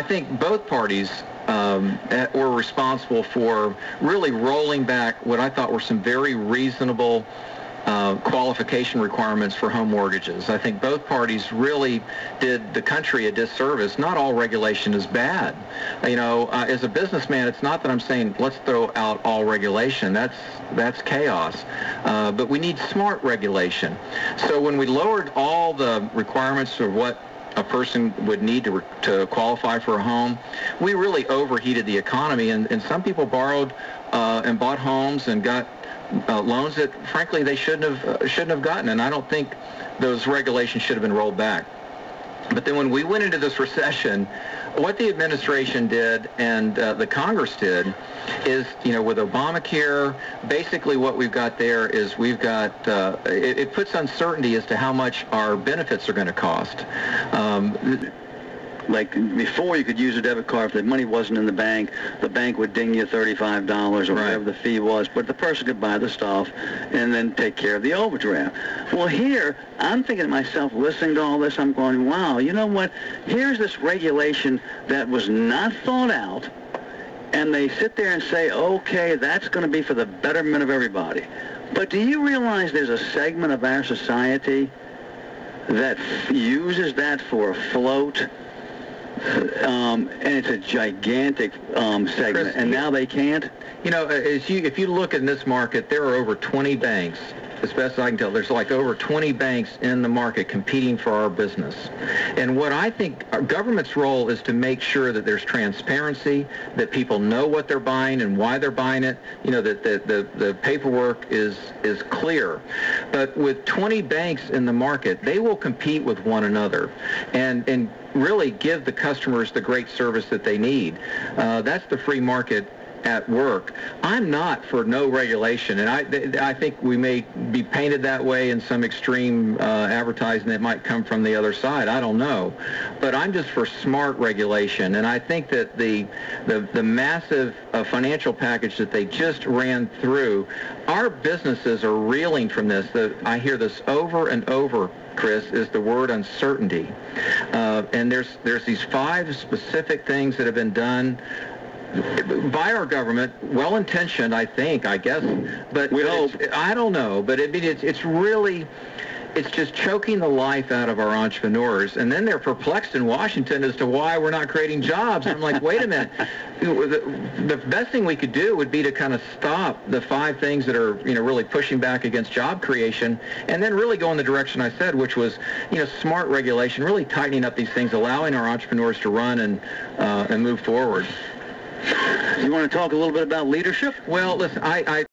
think both parties were responsible for really rolling back what I thought were some very reasonable qualification requirements for home mortgages. I think both parties really did the country a disservice. Not all regulation is bad. As a businessman, it's not that I'm saying let's throw out all regulation. That's chaos. But we need smart regulation. So when we lowered all the requirements of what a person would need to qualify for a home, we really overheated the economy, and some people borrowed and bought homes and got loans that, frankly, they shouldn't have gotten. And I don't think those regulations should have been rolled back. But then when we went into this recession, what the administration did and the Congress did is, with Obamacare, basically what we've got there is we've got, it puts uncertainty as to how much our benefits are going to cost. Like before, you could use a debit card if the money wasn't in the bank would ding you $35 or whatever the fee was, but the person could buy the stuff and then take care of the overdraft. Well, here, I'm thinking to myself, listening to all this, I'm going, wow, you know what? Here's this regulation that was not thought out, and they sit there and say, okay, that's going to be for the betterment of everybody. But do you realize there's a segment of our society that uses that for a float? And it's a gigantic segment, Chris, and now they can't. If you look in this market, there are over 20 banks. As best as I can tell, there's like over 20 banks in the market competing for our business. And what I think our government's role is to make sure that there's transparency, that people know what they're buying and why they're buying it, that the paperwork is clear. But with 20 banks in the market, they will compete with one another and really give the customers the great service that they need. That's the free market at work. I'm not for no regulation, and I think we may be painted that way in some extreme advertising that might come from the other side. I don't know, but I'm just for smart regulation, and I think that the massive financial package that they just ran through, our businesses are reeling from this. I hear this over and over, Chris, is the word uncertainty, and there's these 5 specific things that have been done by our government, well-intentioned, I guess, but I don't know. But it's just choking the life out of our entrepreneurs, and then they're perplexed in Washington as to why we're not creating jobs. I'm like, wait a minute. The best thing we could do would be to kind of stop the 5 things that are, really pushing back against job creation, and then really go in the direction I said, which was, smart regulation, really tightening up these things, allowing our entrepreneurs to run and move forward. You want to talk a little bit about leadership? Well, listen, I